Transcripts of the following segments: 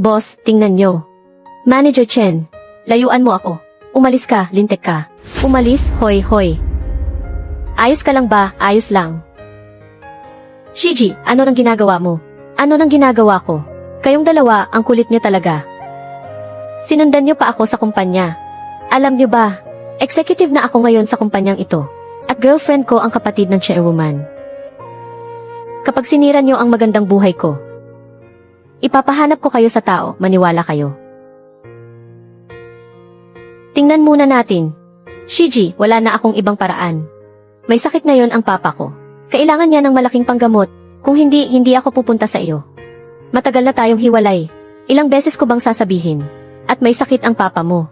Boss, tingnan nyo. Manager Chen, layuan mo ako. Umalis ka, lintek ka. Umalis, hoy hoy. Ayos ka lang ba? Ayos lang. Shiji, ano nang ginagawa mo? Ano nang ginagawa ko? Kayong dalawa, ang kulit nyo talaga. Sinundan nyo pa ako sa kumpanya. Alam nyo ba, executive na ako ngayon sa kumpanyang ito. At girlfriend ko ang kapatid ng chairwoman. Kapag sinira nyo ang magandang buhay ko, ipapahanap ko kayo sa tao, maniwala kayo. Tingnan muna natin. Shiji, wala na akong ibang paraan. May sakit ngayon ang papa ko. Kailangan niya ng malaking panggamot. Kung hindi, hindi ako pupunta sa iyo. Matagal na tayong hiwalay. Ilang beses ko bang sasabihin? At may sakit ang papa mo.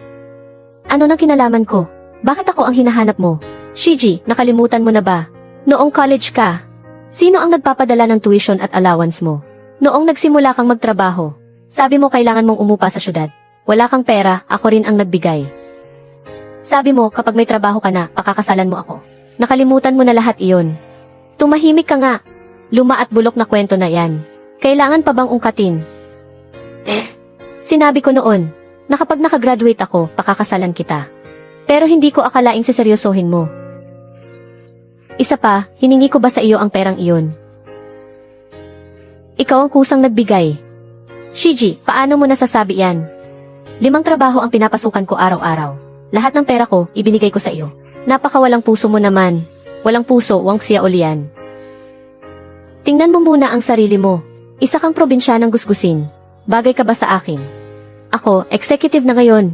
Ano nang kinalaman ko? Bakit ako ang hinahanap mo? Shiji, nakalimutan mo na ba? Noong college ka, sino ang nagpapadala ng tuition at allowance mo? Noong nagsimula kang magtrabaho, sabi mo kailangan mong umupa sa syudad. Wala kang pera, ako rin ang nagbigay. Sabi mo kapag may trabaho ka na, pakakasalan mo ako. Nakalimutan mo na lahat iyon. Tumahimik ka nga. Luma at bulok na kwento na yan. Kailangan pa bang ungkatin? Sinabi ko noon, na kapag nakagraduate ako, pakakasalan kita. Pero hindi ko akalaing seseryosohin mo. Isa pa, hiningi ko ba sa iyo ang perang iyon? Ikaw ang kusang nagbigay. Shiji, paano mo nasasabi yan? 5 trabaho ang pinapasukan ko araw-araw. Lahat ng pera ko, ibinigay ko sa iyo. Napakawalang puso mo naman. Walang puso, wang siya ulian. Tingnan mo muna ang sarili mo. Isa kang probinsyanang gusgusin. Bagay ka ba sa akin? Ako, executive na ngayon.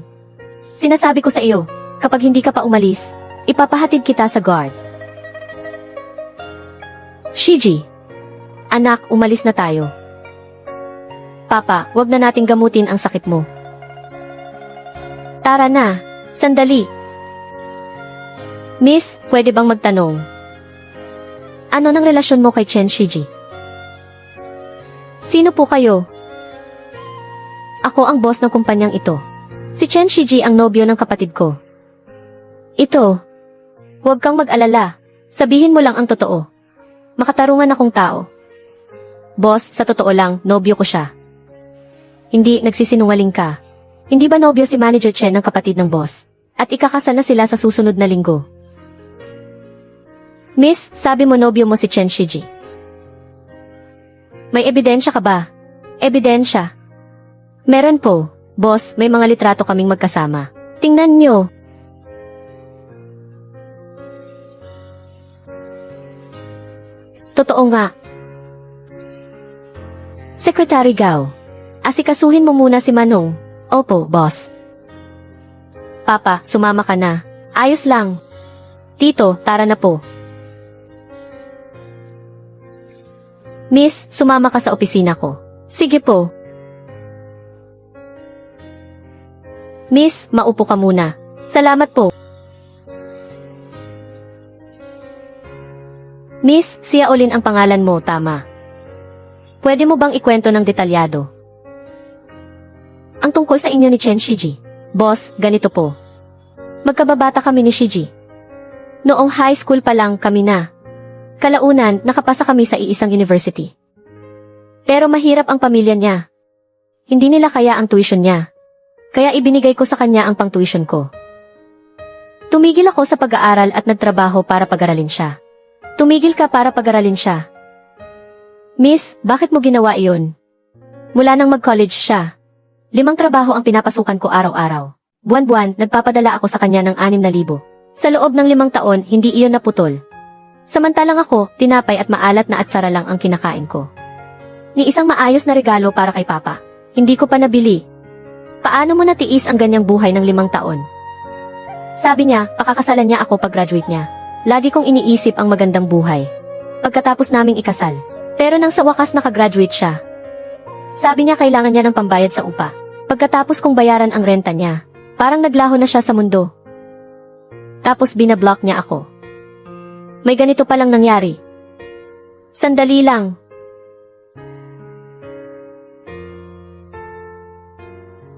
Sinasabi ko sa iyo, kapag hindi ka pa umalis, ipapahatid kita sa guard. Shiji. Anak, umalis na tayo. Papa, wag na nating gamutin ang sakit mo. Tara na. Sandali. Miss, pwede bang magtanong? Ano nang relasyon mo kay Chen Shiji? Sino po kayo? Ako ang boss ng kumpanyang ito. Si Chen Shiji ang nobyo ng kapatid ko. Ito. Huwag kang mag-alala. Sabihin mo lang ang totoo. Makatarungan akong tao. Boss, sa totoo lang, nobyo ko siya. Hindi, nagsisinungaling ka. Hindi ba nobyo si Manager Chen ng kapatid ng boss? At ikakasal na sila sa susunod na linggo. Miss, sabi mo nobyo mo si Chen Shiji. May ebidensya ka ba? Ebidensya? Meron po. Boss, may mga litrato kaming magkasama. Tingnan nyo. Totoo nga. Secretary Gao. Asikasuhin mo muna si Manong. Opo, boss. Papa, sumama ka na. Ayos lang. Tito, tara na po. Miss, sumama ka sa opisina ko. Sige po. Miss, maupo ka muna. Salamat po. Miss, Sia Olin ang pangalan mo, tama. Pwede mo bang ikwento ng detalyado? Ang tungkol sa inyo ni Chen Shiji. Boss, ganito po. Magkababata kami ni Shiji. Noong high school pa lang kami na. Kalaunan, nakapasa kami sa iisang university. Pero mahirap ang pamilya niya. Hindi nila kaya ang tuition niya. Kaya ibinigay ko sa kanya ang pang-tuition ko. Tumigil ako sa pag-aaral at nagtrabaho para pag-aralin siya. Tumigil ka para pag-aralin siya. Miss, bakit mo ginawa iyon? Mula nang mag-college siya. 5 trabaho ang pinapasukan ko araw-araw. Buwan-buwan, nagpapadala ako sa kanya ng 6,000. Sa loob ng 5 taon, hindi iyon naputol. Samantalang ako, tinapay at maalat na atsara lang ang kinakain ko. Ni isang maayos na regalo para kay Papa. Hindi ko pa nabili. Paano mo natiis ang ganyang buhay ng 5 taon? Sabi niya, pakakasalan niya ako pag-graduate niya. Lagi kong iniisip ang magandang buhay. Pagkatapos naming ikasal. Pero nang sa wakas nakagraduate siya. Sabi niya kailangan niya ng pambayad sa upa. Pagkatapos kong bayaran ang renta niya, parang naglaho na siya sa mundo. Tapos binablock niya ako. May ganito palang nangyari. Sandali lang.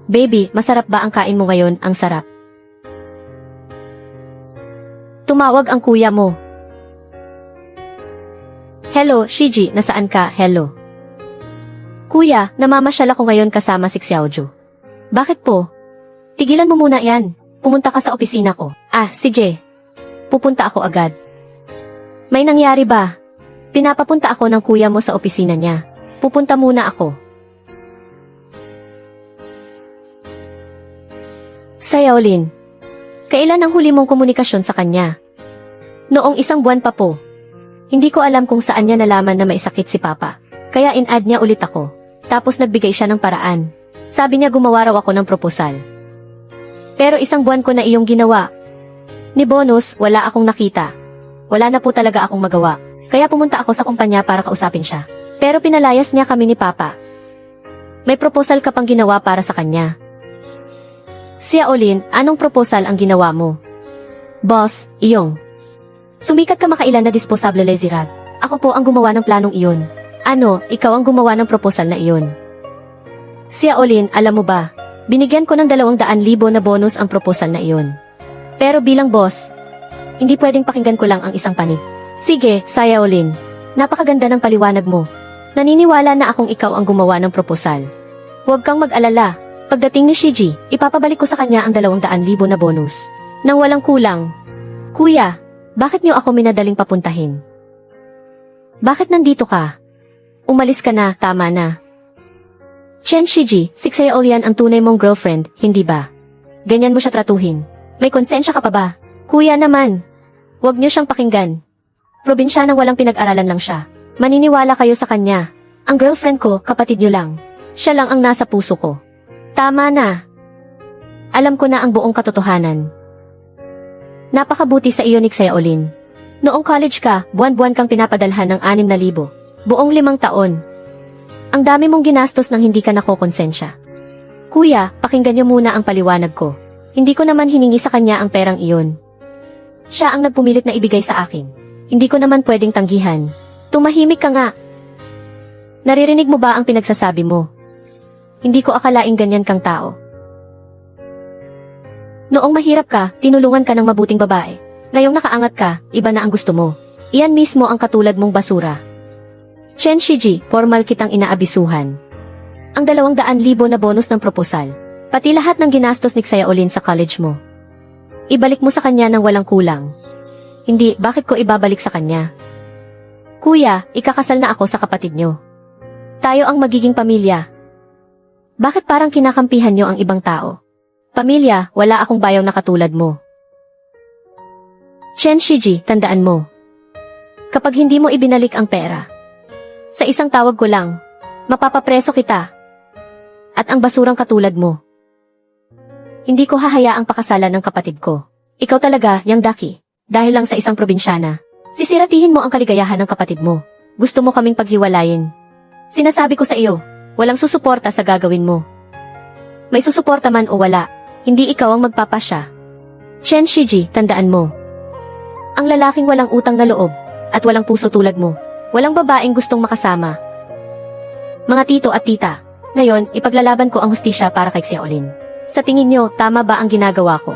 Baby, masarap ba ang kain mo ngayon? Ang sarap. Tumawag ang kuya mo. Hello, Shiji, nasaan ka? Hello. Kuya, namamasyal ako ngayon kasama si Xiaoju. Bakit po? Tigilan mo muna yan. Pumunta ka sa opisina ko. Ah, sige. Pupunta ako agad. May nangyari ba? Pinapapunta ako ng kuya mo sa opisina niya. Pupunta muna ako. Xiaolin, kailan ang huli mong komunikasyon sa kanya? Noong 1 buwan pa po. Hindi ko alam kung saan niya nalaman na may sakit si Papa. Kaya in-add niya ulit ako. Tapos nagbigay siya ng paraan. Sabi niya gumawa raw ako ng proposal. Pero 1 buwan ko na iyong ginawa. Ni Bonus, wala akong nakita. Wala na po talaga akong magawa. Kaya pumunta ako sa kumpanya para kausapin siya. Pero pinalayas niya kami ni Papa. May proposal ka pang ginawa para sa kanya. Xiaolin, anong proposal ang ginawa mo? Boss, iyong. Sumikat ka makailan na disposable lezirat. Ako po ang gumawa ng planong iyon. Ano, ikaw ang gumawa ng proposal na iyon. Xiaolin, alam mo ba, binigyan ko ng 200,000 na bonus ang proposal na iyon. Pero bilang boss, hindi pwedeng pakinggan ko lang ang isang panig. Sige, Xiaolin, napakaganda ng paliwanag mo. Naniniwala na akong ikaw ang gumawa ng proposal. Huwag kang mag-alala, pagdating ni Shiji, ipapabalik ko sa kanya ang 200,000 na bonus. Nang walang kulang. Kuya, bakit niyo ako minadaling papuntahin? Bakit nandito ka? Umalis ka na, tama na. Chen Shiji, si Xiaolian ang tunay mong girlfriend, hindi ba? Ganyan mo siya tratuhin. May konsensya ka pa ba? Kuya naman. Huwag niyo siyang pakinggan. Probinsyanang walang pinag-aralan lang siya. Maniniwala kayo sa kanya. Ang girlfriend ko, kapatid niyo lang. Siya lang ang nasa puso ko. Tama na. Alam ko na ang buong katotohanan. Napakabuti sa iyo ni Xiaolin. Noong college ka, buwan-buwan kang pinapadalhan ng 6,000. Buong 5 taon. Ang dami mong ginastos nang hindi ka nakokonsensya. Kuya, pakinggan niyo muna ang paliwanag ko. Hindi ko naman hiningi sa kanya ang perang iyon. Siya ang nagpumilit na ibigay sa akin. Hindi ko naman pwedeng tanggihan. Tumahimik ka nga. Naririnig mo ba ang pinagsasabi mo? Hindi ko akalaing ganyan kang tao. Noong mahirap ka, tinulungan ka ng mabuting babae. Ngayong nakaangat ka, iba na ang gusto mo. Iyan mismo ang katulad mong basura. Chen Shiji, formal kitang inaabisuhan. Ang 200,000 na bonus ng proposal. Pati lahat ng ginastos ni Xiaolin sa college mo. Ibalik mo sa kanya ng walang kulang. Hindi, bakit ko ibabalik sa kanya? Kuya, ikakasal na ako sa kapatid nyo. Tayo ang magiging pamilya. Bakit parang kinakampihan nyo ang ibang tao? Pamilya, wala akong bayaw na katulad mo. Chen Shiji, tandaan mo. Kapag hindi mo ibinalik ang pera, sa isang tawag ko lang, mapapapreso kita. At ang basurang katulad mo. Hindi ko hahayaang pakasalan ng kapatid ko. Ikaw talaga, Yang Daki. Dahil lang sa isang probinsyana. Sisiratihin mo ang kaligayahan ng kapatid mo. Gusto mo kaming paghiwalayin. Sinasabi ko sa iyo, walang susuporta sa gagawin mo. May susuporta man o wala, hindi ikaw ang magpapasya. Chen Shiji, tandaan mo. Ang lalaking walang utang na loob, at walang puso tulad mo. Walang babaeng gustong makasama. Mga tito at tita, ngayon, ipaglalaban ko ang hustisya para kay Xiaolin. Sa tingin nyo, tama ba ang ginagawa ko?